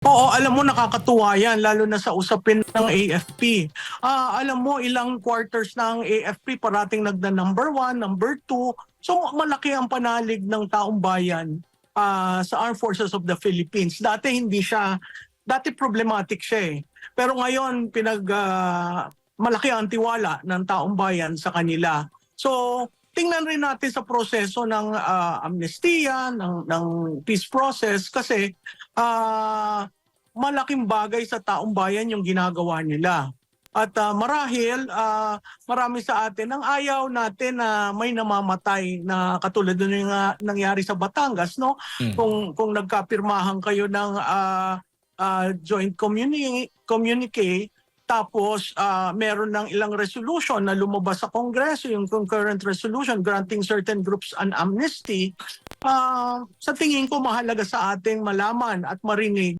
Oo, alam mo nakakatuwa yan lalo na sa usapin ng AFP. Alam mo ilang quarters na ang AFP parating number 1, number 2. So malaki ang panalig ng taong bayan sa Armed Forces of the Philippines. Dati problematic siya eh. Pero ngayon malaki ang tiwala ng taong bayan sa kanila. So tingnan rin natin sa proseso ng amnestiya, ng peace process kasi malaking bagay sa taong bayan yung ginagawa nila. At marahil marami sa atin ang ayaw natin na may namamatay na katulad ng nangyari sa Batangas, no? Mm. Kung nagkapirmahan kayo ng joint communique tapos meron ng ilang resolution na lumabas sa Kongreso, yung concurrent resolution granting certain groups an amnesty, sa tingin ko mahalaga sa ating malaman at marinig